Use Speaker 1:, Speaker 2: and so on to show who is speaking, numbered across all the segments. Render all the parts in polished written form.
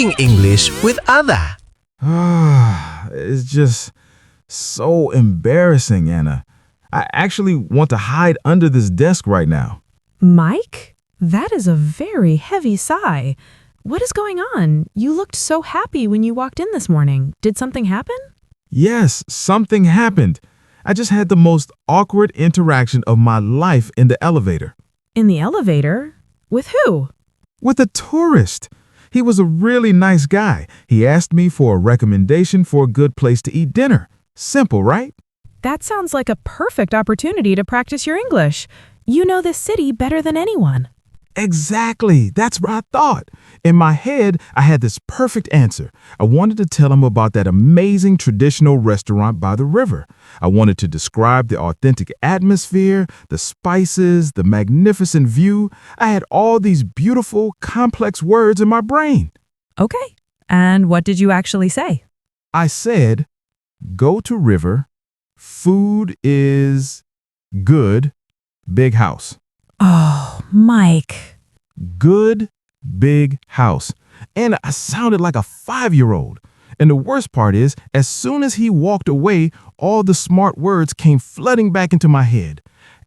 Speaker 1: speaking English with other.
Speaker 2: It's just so embarrassing, Anna. I actually want to hide under this desk right now.
Speaker 3: Mike, that is a very heavy sigh. What is going on? You looked so happy when you walked in this morning. Did something happen?
Speaker 2: Yes, something happened. I just had the most awkward interaction of my life in the elevator.
Speaker 3: In the elevator? With who?
Speaker 2: With a tourist. He was a really nice guy. He asked me for a recommendation for a good place to eat dinner. Simple, right?
Speaker 3: That sounds like a perfect opportunity to practice your English. You know this city better than anyone.
Speaker 2: Exactly. That's what I thought. In my head, I had this perfect answer. I wanted to tell him about that amazing traditional restaurant by the river. I wanted to describe the authentic atmosphere, the spices, the magnificent view. I had all these beautiful, complex words in my brain.
Speaker 3: Okay. And what did you actually say?
Speaker 2: I said, go to river, food is good, big house.
Speaker 3: Oh, Mike.
Speaker 2: Good, big house. And I sounded like a 5-year-old. And the worst part is, as soon as he walked away, all the smart words came flooding back into my head.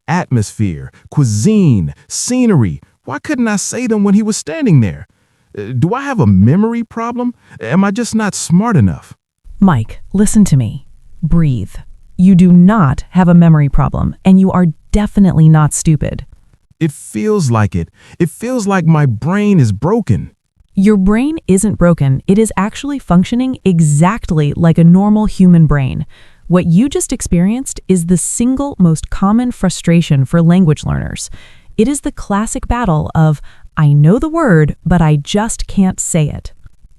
Speaker 2: Atmosphere, cuisine, scenery. Why couldn't I say them when he was standing there? Do I have a memory problem? Am I just not smart enough?
Speaker 3: Mike, listen to me. Breathe. You do not have a memory problem, and you are definitely not stupid.
Speaker 2: It feels like it. It feels like my brain is broken.
Speaker 3: Your brain isn't broken. It is actually functioning exactly like a normal human brain. What you just experienced is the single most common frustration for language learners. It is the classic battle of, I know the word, but I just can't say it.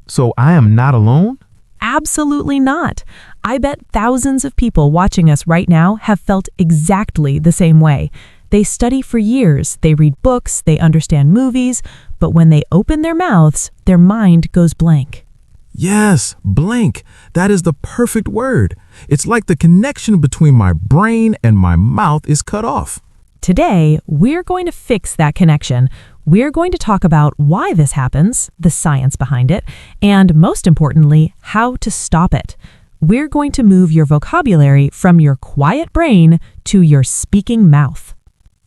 Speaker 2: So I am not alone?
Speaker 3: Absolutely not. I bet thousands of people watching us right now have felt exactly the same way. They study for years, they read books, they understand movies, but when they open their mouths, their mind goes blank.
Speaker 2: Yes, blank. That is the perfect word. It's like the connection between my brain and my mouth is cut off.
Speaker 3: Today, we're going to fix that connection. We're going to talk about why this happens, the science behind it, and most importantly, how to stop it. We're going to move your vocabulary from your quiet brain to your speaking mouth.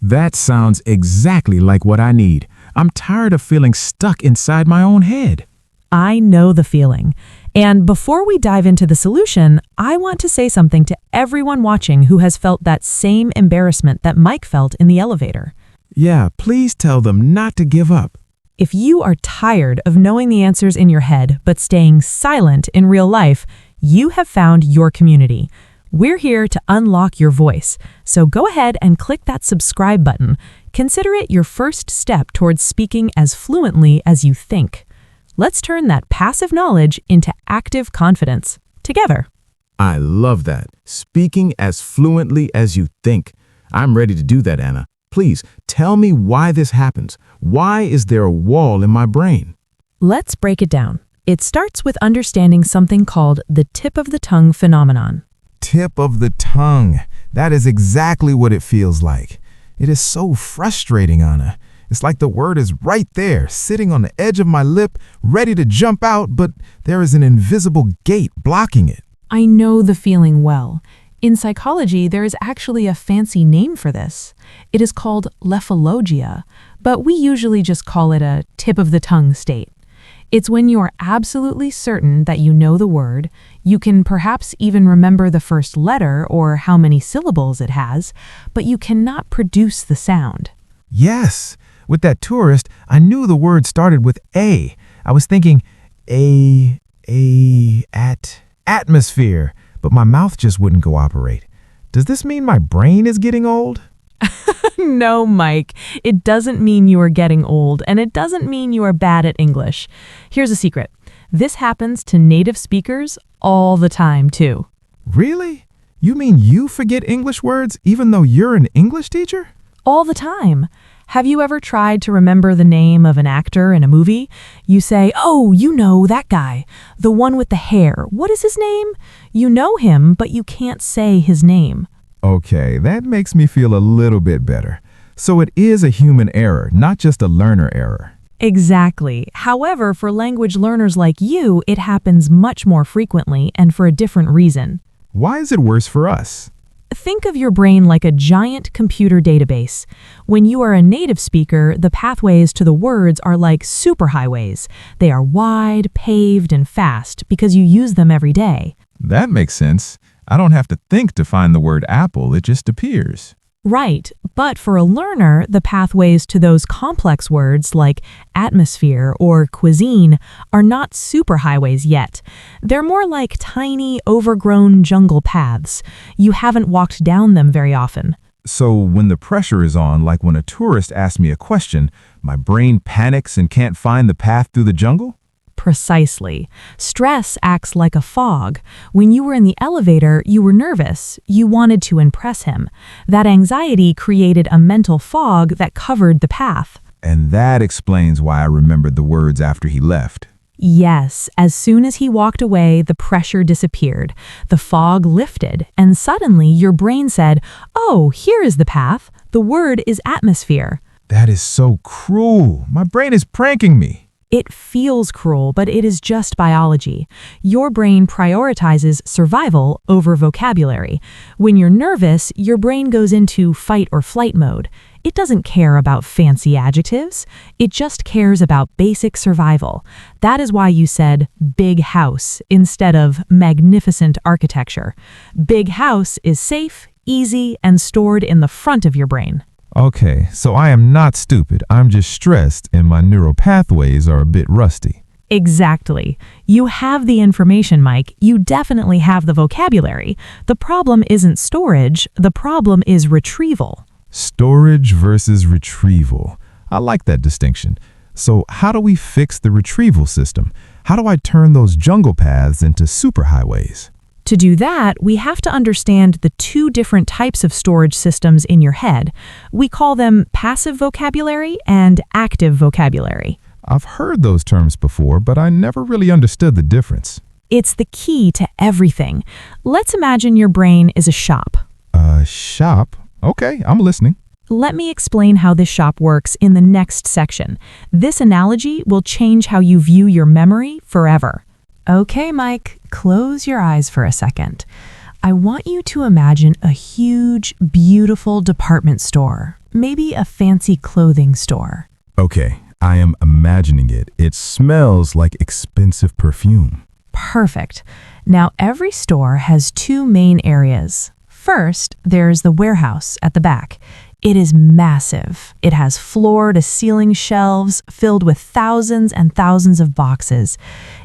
Speaker 2: That sounds exactly like what I need. I'm tired of feeling stuck inside my own head.
Speaker 3: I know the feeling. And before we dive into the solution, I want to say something to everyone watching who has felt that same embarrassment that Mike felt in the elevator.
Speaker 2: Yeah, please tell them not to give up.
Speaker 3: If you are tired of knowing the answers in your head but staying silent in real life, you have found your community. We're here to unlock your voice, so go ahead and click that subscribe button. Consider it your first step towards speaking as fluently as you think. Let's turn that passive knowledge into active confidence together.
Speaker 2: I love that. Speaking as fluently as you think. I'm ready to do that, Anna. Please tell me why this happens. Why is there a wall in my brain?
Speaker 3: Let's break it down. It starts with understanding something called the tip of the tongue phenomenon.
Speaker 2: Tip of the tongue. That is exactly what it feels like. It is so frustrating, Anna. It's like the word is right there, sitting on the edge of my lip, ready to jump out, but there is an invisible gate blocking it.
Speaker 3: I know the feeling well. In psychology, there is actually a fancy name for this. It is called lephologia, but we usually just call it a tip of the tongue state. It's when you are absolutely certain that you know the word, you can perhaps even remember the first letter or how many syllables it has, but you cannot produce the sound.
Speaker 2: Yes, with that tourist, I knew the word started with A. I was thinking atmosphere, but my mouth just wouldn't cooperate. Does this mean my brain is getting old?
Speaker 3: No, Mike, it doesn't mean you are getting old, and it doesn't mean you are bad at English. Here's a secret. This happens to native speakers all the time, too.
Speaker 2: Really? You mean you forget English words even though you're an English teacher?
Speaker 3: All the time. Have you ever tried to remember the name of an actor in a movie? You say, oh, you know that guy, the one with the hair. What is his name? You know him, but you can't say his name.
Speaker 2: Okay, that makes me feel a little bit better. So it is a human error, not just a learner error.
Speaker 3: Exactly. However, for language learners like you, it happens much more frequently and for a different reason.
Speaker 2: Why is it worse for us?
Speaker 3: Think of your brain like a giant computer database. When you are a native speaker, the pathways to the words are like superhighways. They are wide, paved, and fast because you use them every day.
Speaker 2: That makes sense. I don't have to think to find the word apple, it just appears.
Speaker 3: Right, but for a learner, the pathways to those complex words like atmosphere or cuisine are not superhighways yet. They're more like tiny, overgrown jungle paths. You haven't walked down them very often.
Speaker 2: So when the pressure is on, like when a tourist asks me a question, my brain panics and can't find the path through the jungle?
Speaker 3: Precisely. Stress acts like a fog. When you were in the elevator, you were nervous. You wanted to impress him. That anxiety created a mental fog that covered the path.
Speaker 2: And that explains why I remembered the words after he left.
Speaker 3: Yes, as soon as he walked away, the pressure disappeared. The fog lifted, and suddenly your brain said, "Oh, here is the path. The word is atmosphere."
Speaker 2: That is so cruel. My brain is pranking me.
Speaker 3: It feels cruel, but it is just biology. Your brain prioritizes survival over vocabulary. When you're nervous, your brain goes into fight or flight mode. It doesn't care about fancy adjectives. It just cares about basic survival. That is why you said big house instead of magnificent architecture. Big house is safe, easy, and stored in the front of your brain.
Speaker 2: Okay, so I am not stupid. I'm just stressed and my neural pathways are a bit rusty.
Speaker 3: Exactly. You have the information, Mike. You definitely have the vocabulary. The problem isn't storage. The problem is retrieval.
Speaker 2: Storage versus retrieval. I like that distinction. So how do we fix the retrieval system? How do I turn those jungle paths into superhighways?
Speaker 3: To do that, we have to understand the two different types of storage systems in your head. We call them passive vocabulary and active vocabulary.
Speaker 2: I've heard those terms before, but I never really understood the difference.
Speaker 3: It's the key to everything. Let's imagine your brain is a shop.
Speaker 2: A shop? Okay, I'm listening.
Speaker 3: Let me explain how this shop works in the next section. This analogy will change how you view your memory forever. Okay, Mike, close your eyes for a second. I want you to imagine a huge, beautiful department store, maybe a fancy clothing store.
Speaker 2: Okay, I am imagining it. It smells like expensive perfume.
Speaker 3: Perfect. Now, every store has two main areas. First, there's the warehouse at the back. It is massive. It has floor-to-ceiling shelves filled with thousands and thousands of boxes.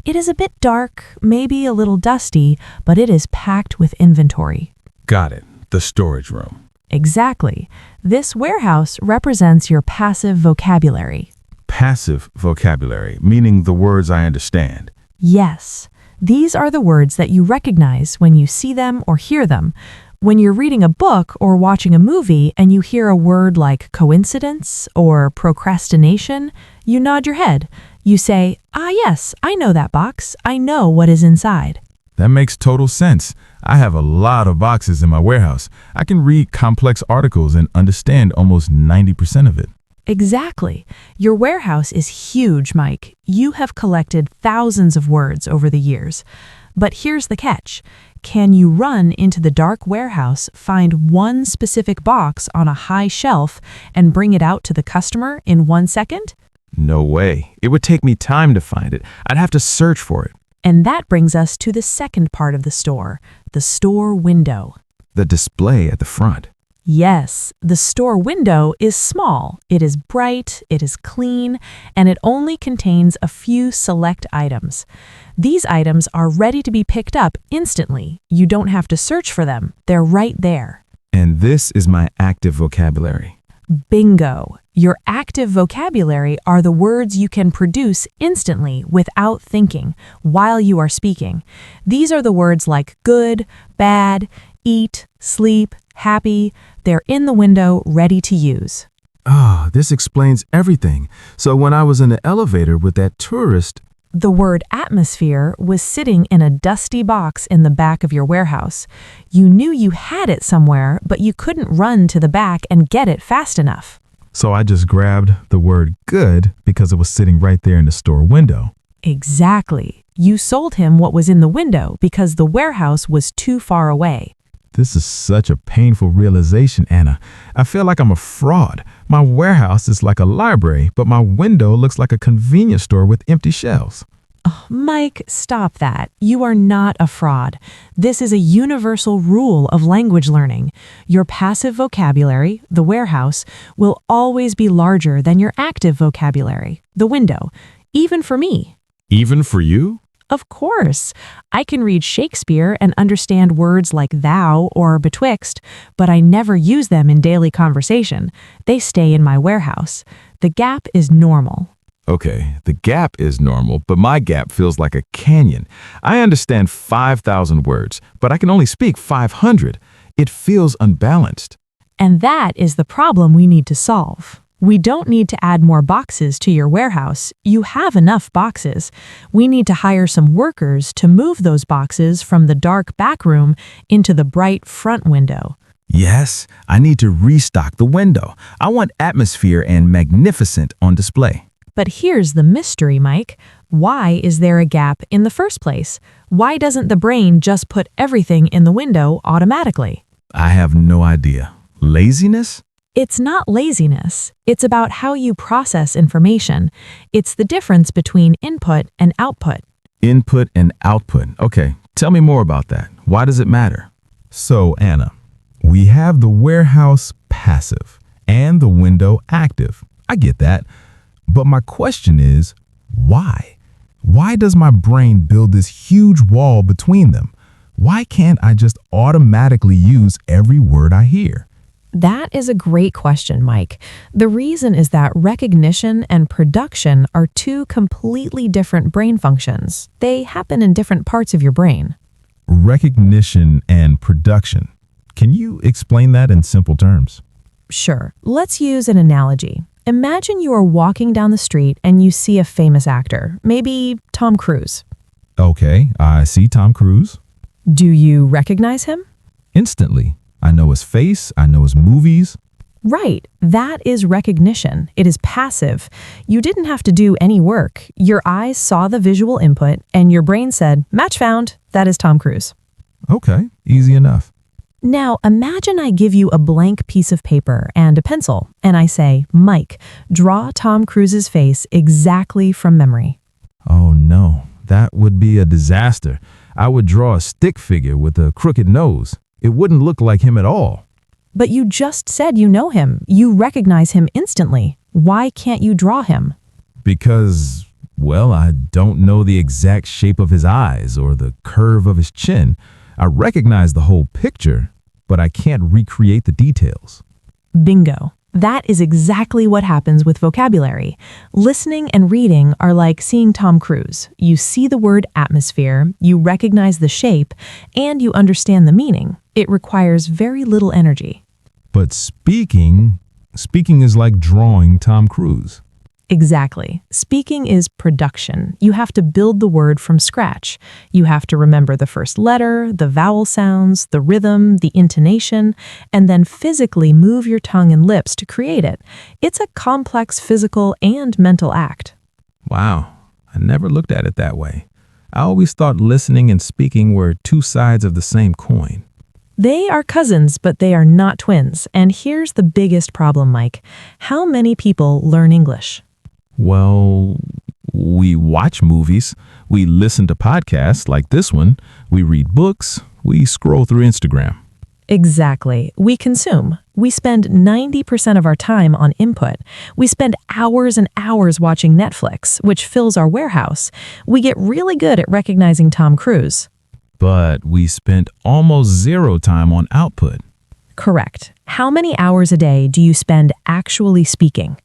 Speaker 3: It is a bit dark, maybe a little dusty, but it is packed with inventory.
Speaker 2: Got it. The storage room.
Speaker 3: Exactly. This warehouse represents your passive vocabulary.
Speaker 2: Passive vocabulary, meaning the words I understand.
Speaker 3: Yes. These are the words that you recognize when you see them or hear them. When you're reading a book or watching a movie and you hear a word like coincidence or procrastination, you nod your head. You say, "Ah, yes, I know that box. I know what is inside."
Speaker 2: That makes total sense. I have a lot of boxes in my warehouse. I can read complex articles and understand almost 90% of it.
Speaker 3: Exactly. Your warehouse is huge, Mike. You have collected thousands of words over the years. But here's the catch. Can you run into the dark warehouse, find one specific box on a high shelf, and bring it out to the customer in 1 second?
Speaker 2: No way. It would take me time to find it. I'd have to search for it.
Speaker 3: And that brings us to the second part of the store window.
Speaker 2: The display at the front.
Speaker 3: Yes, the store window is small. It is bright, it is clean, and it only contains a few select items. These items are ready to be picked up instantly. You don't have to search for them. They're right there.
Speaker 2: And this is my active vocabulary.
Speaker 3: Bingo! Your active vocabulary are the words you can produce instantly without thinking while you are speaking. These are the words like good, bad, eat, sleep, happy. They're in the window, ready to use.
Speaker 2: Ah, this explains everything. So when I was in the elevator with that tourist,
Speaker 3: The word atmosphere was sitting in a dusty box in the back of your warehouse. You knew you had it somewhere, but you couldn't run to the back and get it fast enough.
Speaker 2: So I just grabbed the word good because it was sitting right there in the store window.
Speaker 3: Exactly. You sold him what was in the window because the warehouse was too far away.
Speaker 2: This is such a painful realization, Anna. I feel like I'm a fraud. My warehouse is like a library, but my window looks like a convenience store with empty shelves.
Speaker 3: Mike, stop that. You are not a fraud. This is a universal rule of language learning. Your passive vocabulary, the warehouse, will always be larger than your active vocabulary, the window, even for me.
Speaker 2: Even for you?
Speaker 3: Of course. I can read Shakespeare and understand words like thou or betwixt, but I never use them in daily conversation. They stay in my warehouse. The gap is normal.
Speaker 2: Okay, the gap is normal, but my gap feels like a canyon. I understand 5,000 words, but I can only speak 500. It feels unbalanced.
Speaker 3: And that is the problem we need to solve. We don't need to add more boxes to your warehouse. You have enough boxes. We need to hire some workers to move those boxes from the dark back room into the bright front window.
Speaker 2: Yes, I need to restock the window. I want atmosphere and magnificent on display.
Speaker 3: But here's the mystery, Mike. Why is there a gap in the first place? Why doesn't the brain just put everything in the window automatically?
Speaker 2: I have no idea. Laziness?
Speaker 3: It's not laziness. It's about how you process information. It's the difference between input and output.
Speaker 2: Input and output. Okay, tell me more about that. Why does it matter? So, Anna, we have the warehouse passive and the window active. I get that. But my question is, why? Why does my brain build this huge wall between them? Why can't I just automatically use every word I hear?
Speaker 3: That is a great question, Mike. The reason is that recognition and production are two completely different brain functions. They happen in different parts of your brain.
Speaker 2: Recognition and production. Can you explain that in simple terms?
Speaker 3: Sure. Let's use an analogy. Imagine you are walking down the street and you see a famous actor, maybe Tom Cruise.
Speaker 2: Okay, I see Tom Cruise.
Speaker 3: Do you recognize him?
Speaker 2: Instantly. I know his face, I know his movies.
Speaker 3: Right. That is recognition. It is passive. You didn't have to do any work. Your eyes saw the visual input and your brain said, match found. That is Tom Cruise.
Speaker 2: Okay, easy enough.
Speaker 3: Now, imagine I give you a blank piece of paper and a pencil, and I say, Mike, draw Tom Cruise's face exactly from memory.
Speaker 2: Oh no, that would be a disaster. I would draw a stick figure with a crooked nose. It wouldn't look like him at all.
Speaker 3: But you just said you know him. You recognize him instantly. Why can't you draw him?
Speaker 2: Because, well, I don't know the exact shape of his eyes or the curve of his chin. I recognize the whole picture, but I can't recreate the details.
Speaker 3: Bingo. That is exactly what happens with vocabulary. Listening and reading are like seeing Tom Cruise. You see the word atmosphere, you recognize the shape, and you understand the meaning. It requires very little energy.
Speaker 2: But speaking is like drawing Tom Cruise.
Speaker 3: Exactly. Speaking is production. You have to build the word from scratch. You have to remember the first letter, the vowel sounds, the rhythm, the intonation, and then physically move your tongue and lips to create it. It's a complex physical and mental act.
Speaker 2: Wow, I never looked at it that way. I always thought listening and speaking were two sides of the same coin.
Speaker 3: They are cousins, but they are not twins. And here's the biggest problem, Mike. How many people learn English?
Speaker 2: Well, we watch movies, we listen to podcasts like this one, we read books, we scroll through Instagram.
Speaker 3: Exactly. We consume. We spend 90% of our time on input. We spend hours and hours watching Netflix, which fills our warehouse. We get really good at recognizing Tom Cruise.
Speaker 2: But we spent almost zero time on output.
Speaker 3: Correct. How many hours a day do you spend actually speaking?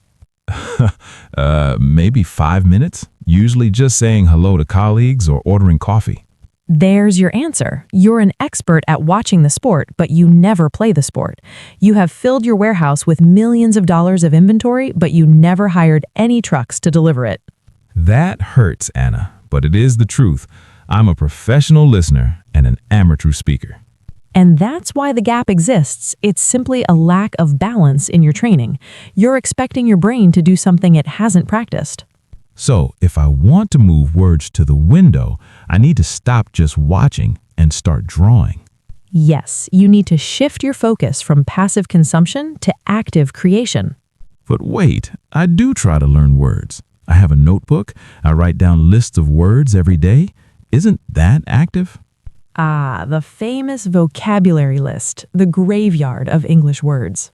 Speaker 2: Maybe 5 minutes, usually just saying hello to colleagues or ordering coffee.
Speaker 3: There's your answer. You're an expert at watching the sport, but you never play the sport. You have filled your warehouse with millions of dollars of inventory, but you never hired any trucks to deliver it.
Speaker 2: That hurts, Anna, but it is the truth. I'm a professional listener and an amateur speaker.
Speaker 3: And that's why the gap exists. It's simply a lack of balance in your training. You're expecting your brain to do something it hasn't practiced.
Speaker 2: So, if I want to move words to the window, I need to stop just watching and start drawing.
Speaker 3: Yes, you need to shift your focus from passive consumption to active creation.
Speaker 2: But wait, I do try to learn words. I have a notebook. I write down lists of words every day. Isn't that active?
Speaker 3: Ah, the famous vocabulary list, the graveyard of English words.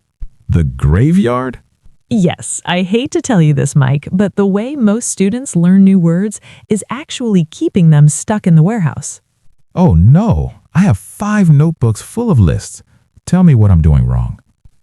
Speaker 2: The graveyard?
Speaker 3: Yes, I hate to tell you this, Mike, but the way most students learn new words is actually keeping them stuck in the warehouse.
Speaker 2: Oh no, I have 5 notebooks full of lists. Tell me what I'm doing wrong.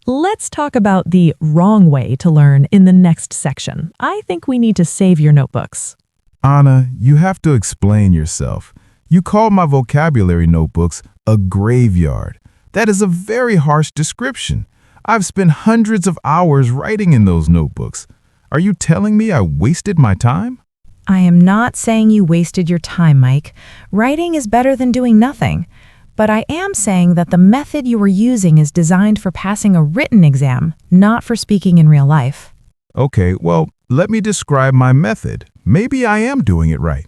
Speaker 3: Let's talk about the wrong way to learn in the next section. I think we need to save your notebooks.
Speaker 2: Anna, you have to explain yourself. You called my vocabulary notebooks a graveyard. That is a very harsh description. I've spent hundreds of hours writing in those notebooks. Are you telling me I wasted my time?
Speaker 4: I am not saying you wasted your time, Mike. Writing is better than doing nothing. But I am saying that the method you were using is designed for passing a written exam, not for speaking in real life.
Speaker 2: Okay, well, let me describe my method. Maybe I am doing it right.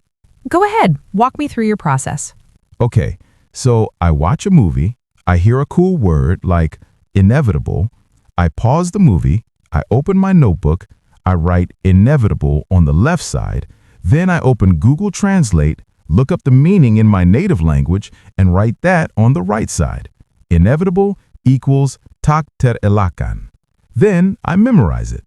Speaker 3: Go ahead, walk me through your process.
Speaker 2: Okay, so I watch a movie, I hear a cool word like inevitable, I pause the movie, I open my notebook, I write inevitable on the left side, then I open Google Translate, look up the meaning in my native language, and write that on the right side. Inevitable equals tak terelakkan. Then I memorize it.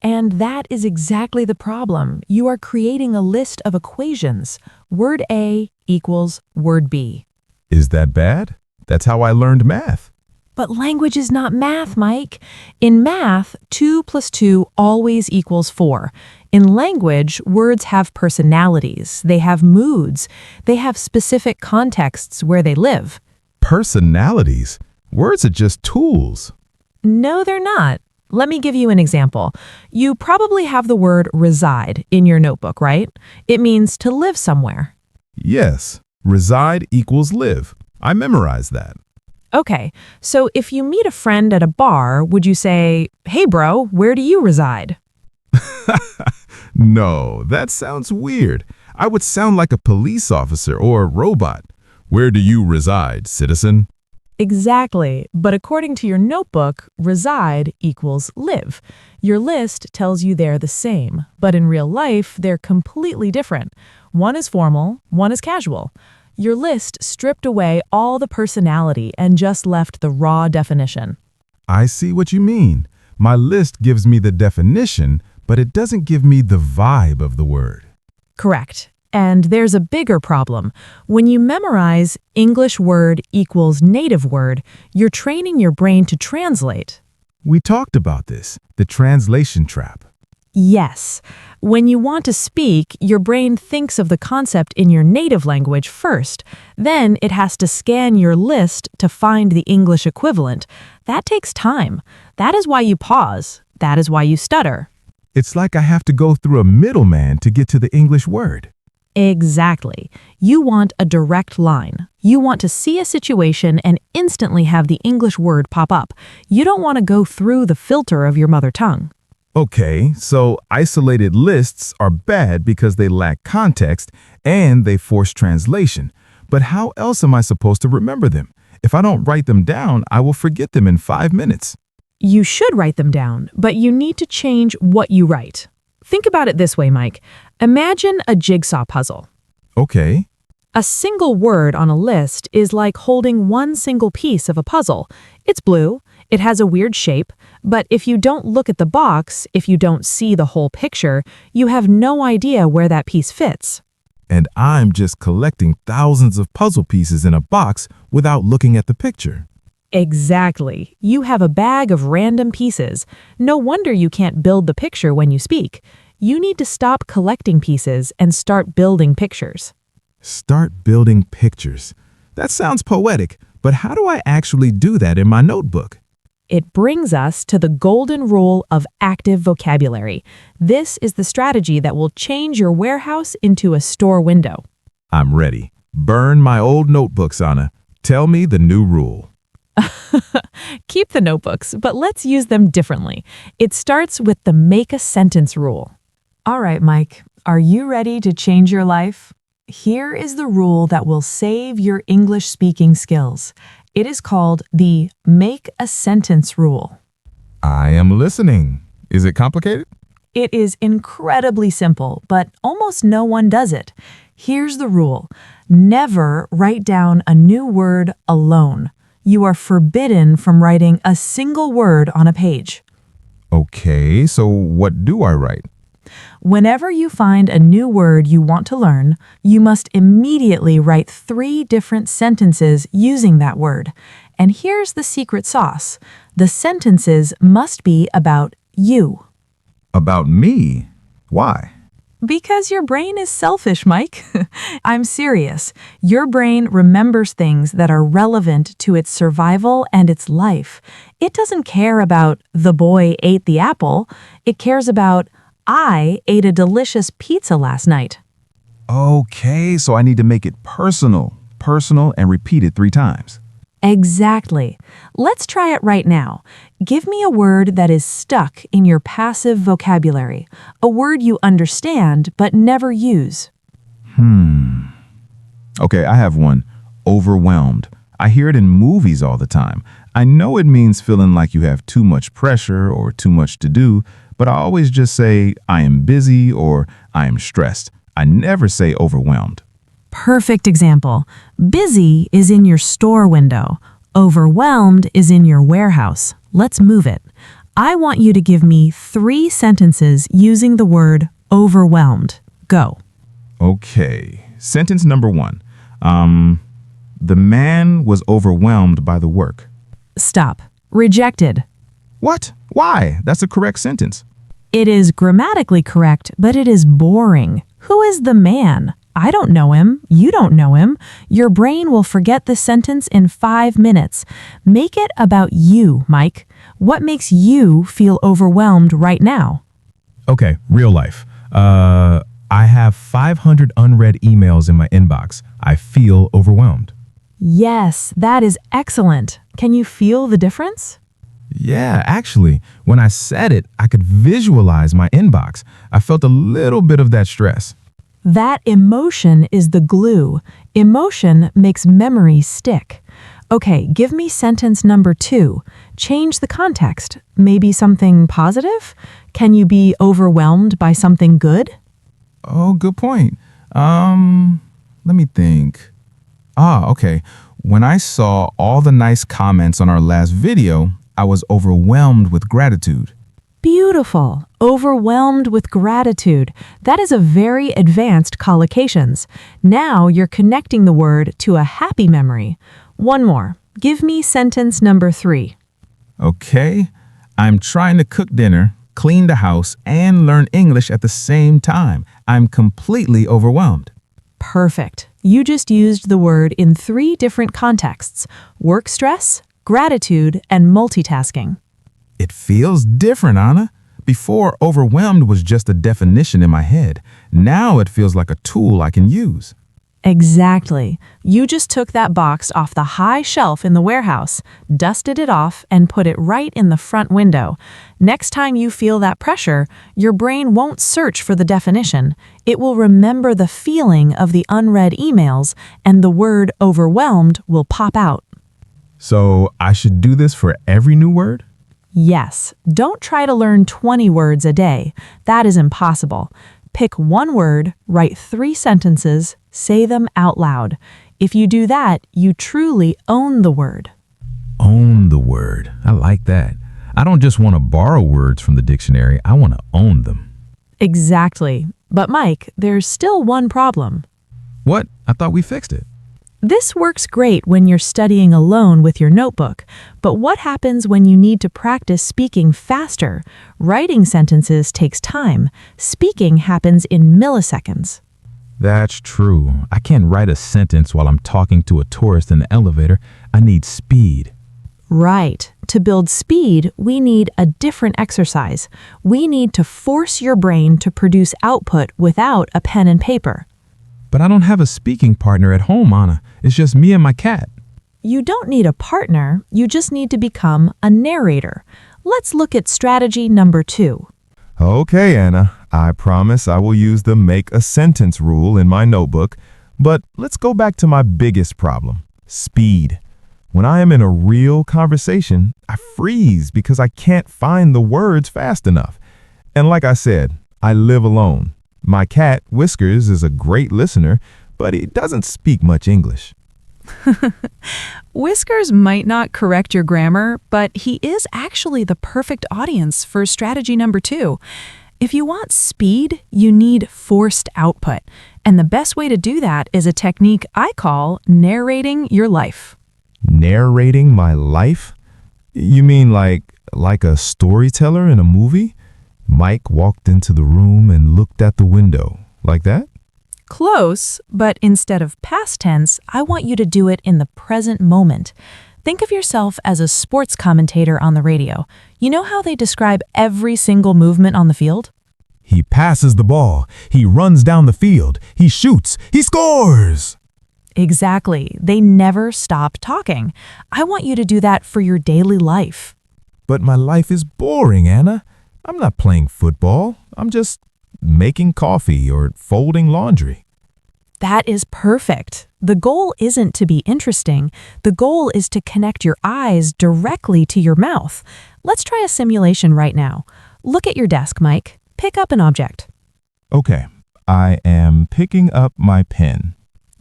Speaker 3: And that is exactly the problem. You are creating a list of equations. Word A equals word B.
Speaker 2: Is that bad? That's how I learned math.
Speaker 3: But language is not math, Mike. In math, 2 plus 2 always equals 4. In language, words have personalities, they have moods, they have specific contexts where they live.
Speaker 2: Personalities? Words are just tools.
Speaker 3: No, they're not. Let me give you an example. You probably have the word reside in your notebook, right? It means to live somewhere.
Speaker 2: Yes, reside equals live. I memorized that.
Speaker 3: Okay, so if you meet a friend at a bar, would you say, "Hey bro, where do you reside?"
Speaker 2: No, that sounds weird. I would sound like a police officer or a robot. Where do you reside, citizen?
Speaker 3: Exactly, but according to your notebook, reside equals live. Your list tells you they're the same, but in real life, they're completely different. One is formal, one is casual. Your list stripped away all the personality and just left the raw definition.
Speaker 2: I see what you mean. My list gives me the definition, but it doesn't give me the vibe of the word.
Speaker 3: Correct. And there's a bigger problem. When you memorize English word equals native word, you're training your brain to translate.
Speaker 2: We talked about this, the translation trap.
Speaker 3: Yes. When you want to speak, your brain thinks of the concept in your native language first. Then it has to scan your list to find the English equivalent. That takes time. That is why you pause. That is why you stutter.
Speaker 2: It's like I have to go through a middleman to get to the English word.
Speaker 3: Exactly. You want a direct line. You want to see a situation and instantly have the English word pop up. You don't want to go through the filter of your mother tongue.
Speaker 2: Okay, so isolated lists are bad because they lack context and they force translation. But how else am I supposed to remember them? If I don't write them down, I will forget them in 5 minutes.
Speaker 3: You should write them down, but you need to change what you write. Think about it this way, Mike. Imagine a jigsaw puzzle.
Speaker 2: Okay.
Speaker 3: A single word on a list is like holding one single piece of a puzzle. It's blue, it has a weird shape, but if you don't look at the box, if you don't see the whole picture, you have no idea where that piece fits.
Speaker 2: And I'm just collecting thousands of puzzle pieces in a box without looking at the picture.
Speaker 3: Exactly. You have a bag of random pieces. No wonder you can't build the picture when you speak. You need to stop collecting pieces and start building pictures.
Speaker 2: Start building pictures. That sounds poetic, but how do I actually do that in my notebook?
Speaker 3: It brings us to the golden rule of active vocabulary. This is the strategy that will change your warehouse into a store window.
Speaker 2: I'm ready. Burn my old notebooks, Anna. Tell me the new rule.
Speaker 3: Keep the notebooks, but let's use them differently. It starts with the make a sentence rule. All right, Mike, are you ready to change your life? Here is the rule that will save your English speaking skills. It is called the make a sentence rule.
Speaker 2: I am listening. Is it complicated?
Speaker 3: It is incredibly simple, but almost no one does it. Here's the rule. Never write down a new word alone. You are forbidden from writing a single word on a page.
Speaker 2: Okay, so what do I write?
Speaker 3: Whenever you find a new word you want to learn, you must immediately write 3 different sentences using that word. And here's the secret sauce. The sentences must be about you.
Speaker 2: About me? Why?
Speaker 3: Because your brain is selfish, Mike. I'm serious. Your brain remembers things that are relevant to its survival and its life. It doesn't care about the boy ate the apple. It cares about I ate a delicious pizza last night.
Speaker 2: Okay, so I need to make it personal and repeat it 3 times.
Speaker 3: Exactly. Let's try it right now. Give me a word that is stuck in your passive vocabulary, a word you understand but never use.
Speaker 2: Okay, I have one. Overwhelmed. I hear it in movies all the time. I know it means feeling like you have too much pressure or too much to do, but I always just say I am busy or I am stressed. I never say overwhelmed.
Speaker 3: Perfect example. Busy is in your store window. Overwhelmed is in your warehouse. Let's move it. I want you to give me 3 sentences using the word overwhelmed. Go.
Speaker 2: Okay, sentence number 1. The man was overwhelmed by the work.
Speaker 3: Stop. Rejected.
Speaker 2: What? Why? That's a correct sentence.
Speaker 3: It is grammatically correct, but it is boring. Who is the man? I don't know him. You don't know him. Your brain will forget the sentence in 5 minutes. Make it about you, Mike. What makes you feel overwhelmed right now?
Speaker 2: Okay, real life. I have 500 unread emails in my inbox. I feel overwhelmed.
Speaker 3: Yes, that is excellent. Can you feel the difference?
Speaker 2: Yeah, actually, when I said it, I could visualize my inbox. I felt a little bit of that stress.
Speaker 3: That emotion is the glue. Emotion makes memory stick. Okay, give me sentence number 2. Change the context. Maybe something positive? Can you be overwhelmed by something good?
Speaker 2: Oh, good point. Let me think. Okay. When I saw all the nice comments on our last video, I was overwhelmed with gratitude.
Speaker 3: Beautiful. Overwhelmed with gratitude. That is a very advanced collocations. Now you're connecting the word to a happy memory. One more. Give me sentence number 3.
Speaker 2: Okay. I'm trying to cook dinner, clean the house, and learn English at the same time. I'm completely overwhelmed.
Speaker 3: Perfect. You just used the word in 3 different contexts: work stress, gratitude, and multitasking.
Speaker 2: It feels different, Anna. Before, overwhelmed was just a definition in my head. Now it feels like a tool I can use.
Speaker 3: Exactly. You just took that box off the high shelf in the warehouse, dusted it off, and put it right in the front window. Next time you feel that pressure, your brain won't search for the definition. It will remember the feeling of the unread emails, and the word overwhelmed will pop out.
Speaker 2: So I should do this for every new word?
Speaker 3: Yes. Don't try to learn 20 words a day. That is impossible. Pick 1 word, write 3 sentences, say them out loud. If you do that, you truly own the word.
Speaker 2: Own the word. I like that. I don't just want to borrow words from the dictionary. I want to own them.
Speaker 3: Exactly. But Mike, there's still one problem.
Speaker 2: What? I thought we fixed it.
Speaker 3: This works great when you're studying alone with your notebook, but what happens when you need to practice speaking faster? Writing sentences takes time. Speaking happens in milliseconds.
Speaker 2: That's true. I can't write a sentence while I'm talking to a tourist in the elevator. I need speed.
Speaker 3: Right. To build speed, we need a different exercise. We need to force your brain to produce output without a pen and paper.
Speaker 2: But I don't have a speaking partner at home, Anna. It's just me and my cat.
Speaker 3: You don't need a partner, you just need to become a narrator. Let's look at strategy number 2.
Speaker 2: Okay, Anna, I promise I will use the make a sentence rule in my notebook, but let's go back to my biggest problem, speed. When I am in a real conversation, I freeze because I can't find the words fast enough. And like I said, I live alone. My cat, Whiskers, is a great listener, but he doesn't speak much English.
Speaker 3: Whiskers might not correct your grammar, but he is actually the perfect audience for strategy number 2. If you want speed, you need forced output. And the best way to do that is a technique I call narrating your life.
Speaker 2: Narrating my life? You mean like a storyteller in a movie? Mike walked into the room and looked at the window. Like that?
Speaker 3: Close, but instead of past tense, I want you to do it in the present moment. Think of yourself as a sports commentator on the radio. You know how they describe every single movement on the field?
Speaker 2: He passes the ball. He runs down the field. He shoots. He scores!
Speaker 3: Exactly. They never stop talking. I want you to do that for your daily life.
Speaker 2: But my life is boring, Anna. I'm not playing football. I'm just making coffee or folding laundry.
Speaker 3: That is perfect. The goal isn't to be interesting. The goal is to connect your eyes directly to your mouth. Let's try a simulation right now. Look at your desk, Mike. Pick up an object.
Speaker 2: Okay, I am picking up my pen.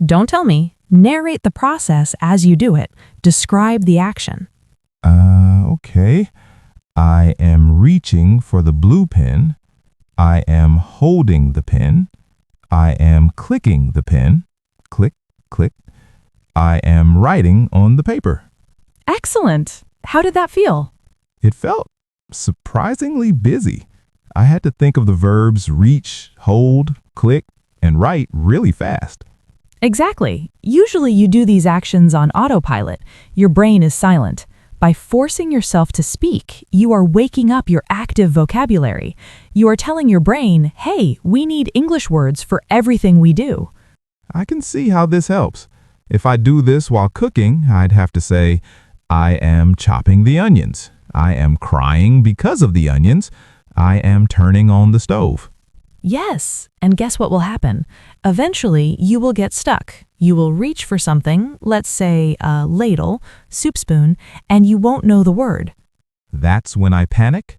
Speaker 3: Don't tell me. Narrate the process as you do it. Describe the action.
Speaker 2: Okay. I am reaching for the blue pen. I am holding the pen. I am clicking the pen. Click, click. I am writing on the paper.
Speaker 3: Excellent. How did that feel?
Speaker 2: It felt surprisingly busy. I had to think of the verbs reach, hold, click, and write really fast.
Speaker 3: Exactly. Usually you do these actions on autopilot. Your brain is silent. By forcing yourself to speak, you are waking up your active vocabulary. You are telling your brain, hey, we need English words for everything we do.
Speaker 2: I can see how this helps. If I do this while cooking, I'd have to say, I am chopping the onions. I am crying because of the onions. I am turning on the stove.
Speaker 3: Yes, and guess what will happen? Eventually, you will get stuck. You will reach for something, let's say a ladle, soup spoon, and you won't know the word.
Speaker 2: That's when I panic?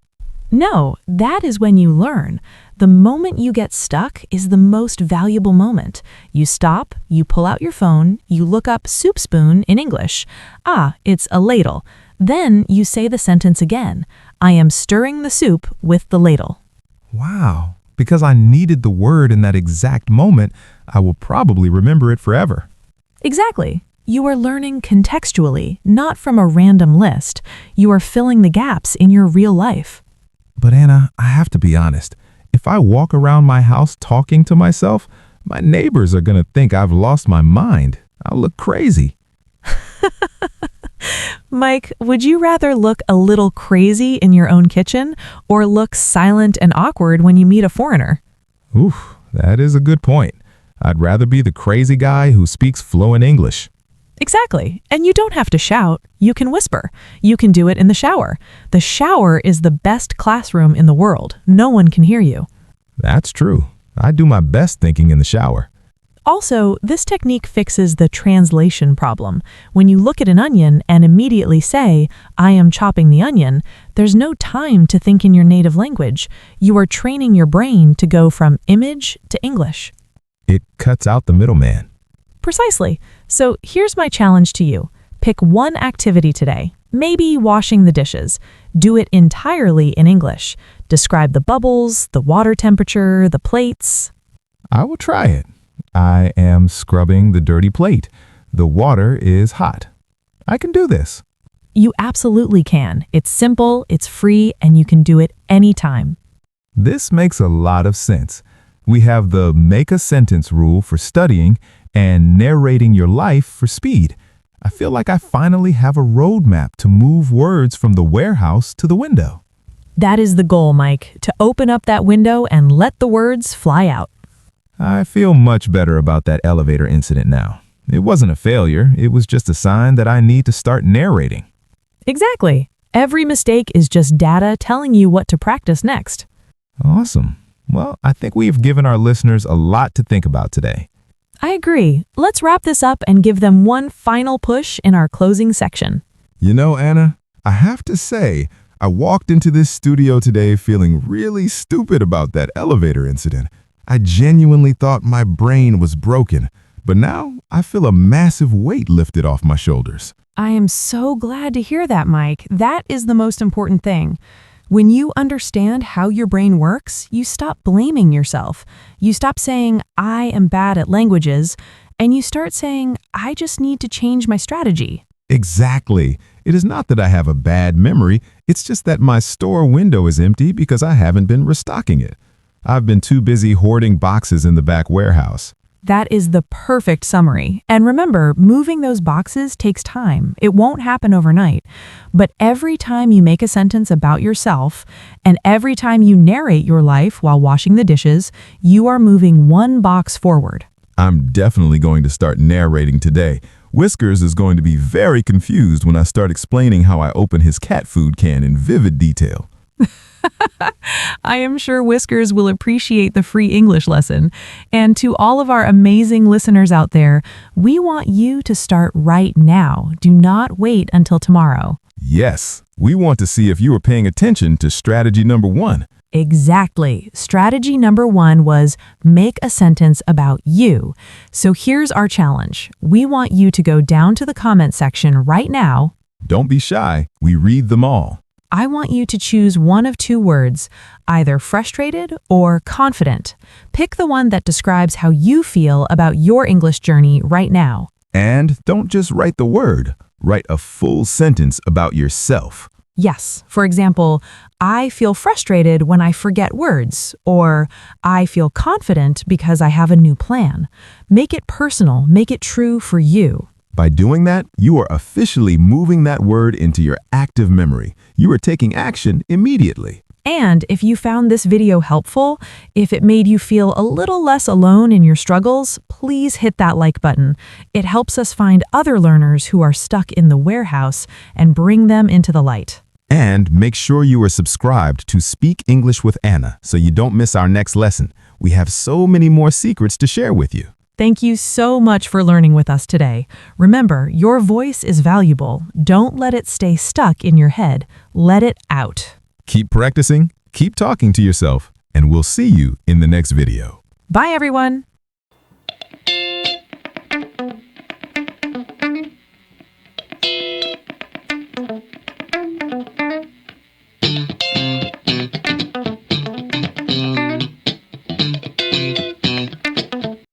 Speaker 3: No, that is when you learn. The moment you get stuck is the most valuable moment. You stop, you pull out your phone, you look up soup spoon in English. Ah, it's a ladle. Then you say the sentence again. I am stirring the soup with the ladle.
Speaker 2: Wow. Because I needed the word in that exact moment, I will probably remember it forever.
Speaker 3: Exactly. You are learning contextually, not from a random list. You are filling the gaps in your real life.
Speaker 2: But Anna, I have to be honest. If I walk around my house talking to myself, my neighbors are going to think I've lost my mind. I'll look crazy.
Speaker 3: Mike, would you rather look a little crazy in your own kitchen or look silent and awkward when you meet a foreigner?
Speaker 2: Oof, that is a good point. I'd rather be the crazy guy who speaks fluent English.
Speaker 3: Exactly. And you don't have to shout. You can whisper. You can do it in the shower. The shower is the best classroom in the world. No one can hear you.
Speaker 2: That's true. I do my best thinking in the shower.
Speaker 3: Also, this technique fixes the translation problem. When you look at an onion and immediately say, I am chopping the onion, there's no time to think in your native language. You are training your brain to go from image to English.
Speaker 2: It cuts out the middleman.
Speaker 3: Precisely. So here's my challenge to you. Pick one activity today, maybe washing the dishes. Do it entirely in English. Describe the bubbles, the water temperature, the plates.
Speaker 2: I will try it. I am scrubbing the dirty plate. The water is hot. I can do this.
Speaker 3: You absolutely can. It's simple, it's free, and you can do it anytime.
Speaker 2: This makes a lot of sense. We have the make a sentence rule for studying and narrating your life for speed. I feel like I finally have a roadmap to move words from the warehouse to the window.
Speaker 3: That is the goal, Mike, to open up that window and let the words fly out.
Speaker 2: I feel much better about that elevator incident now. It wasn't a failure. It was just a sign that I need to start narrating.
Speaker 3: Exactly. Every mistake is just data telling you what to practice next.
Speaker 2: Awesome. Well, I think we've given our listeners a lot to think about today.
Speaker 3: I agree. Let's wrap this up and give them one final push in our closing section.
Speaker 2: You know, Anna, I have to say, I walked into this studio today feeling really stupid about that elevator incident. I genuinely thought my brain was broken, but now I feel a massive weight lifted off my shoulders.
Speaker 3: I am so glad to hear that, Mike. That is the most important thing. When you understand how your brain works, you stop blaming yourself. You stop saying, I am bad at languages, and you start saying, I just need to change my strategy.
Speaker 2: Exactly. It is not that I have a bad memory, it's just that my store window is empty because I haven't been restocking it. I've been too busy hoarding boxes in the back warehouse.
Speaker 3: That is the perfect summary. And remember, moving those boxes takes time. It won't happen overnight. But every time you make a sentence about yourself, and every time you narrate your life while washing the dishes, you are moving one box forward.
Speaker 2: I'm definitely going to start narrating today. Whiskers is going to be very confused when I start explaining how I open his cat food can in vivid detail.
Speaker 3: I am sure Whiskers will appreciate the free English lesson. And to all of our amazing listeners out there, we want you to start right now. Do not wait until tomorrow.
Speaker 2: Yes, we want to see if you are paying attention to strategy number 1.
Speaker 3: Exactly. Strategy number 1 was make a sentence about you. So here's our challenge. We want you to go down to the comment section right now.
Speaker 2: Don't be shy. We read them all.
Speaker 3: I want you to choose one of 2 words, either frustrated or confident. Pick the one that describes how you feel about your English journey right now.
Speaker 2: And don't just write the word. Write a full sentence about yourself.
Speaker 3: Yes, for example, I feel frustrated when I forget words, or I feel confident because I have a new plan. Make it personal, make it true for you.
Speaker 2: By doing that, you are officially moving that word into your active memory. You are taking action immediately.
Speaker 3: And if you found this video helpful, if it made you feel a little less alone in your struggles, please hit that like button. It helps us find other learners who are stuck in the warehouse and bring them into the light.
Speaker 2: And make sure you are subscribed to Speak English with Anna so you don't miss our next lesson. We have so many more secrets to share with you.
Speaker 3: Thank you so much for learning with us today. Remember, your voice is valuable. Don't let it stay stuck in your head. Let it out.
Speaker 2: Keep practicing, keep talking to yourself, and we'll see you in the next video.
Speaker 3: Bye, everyone.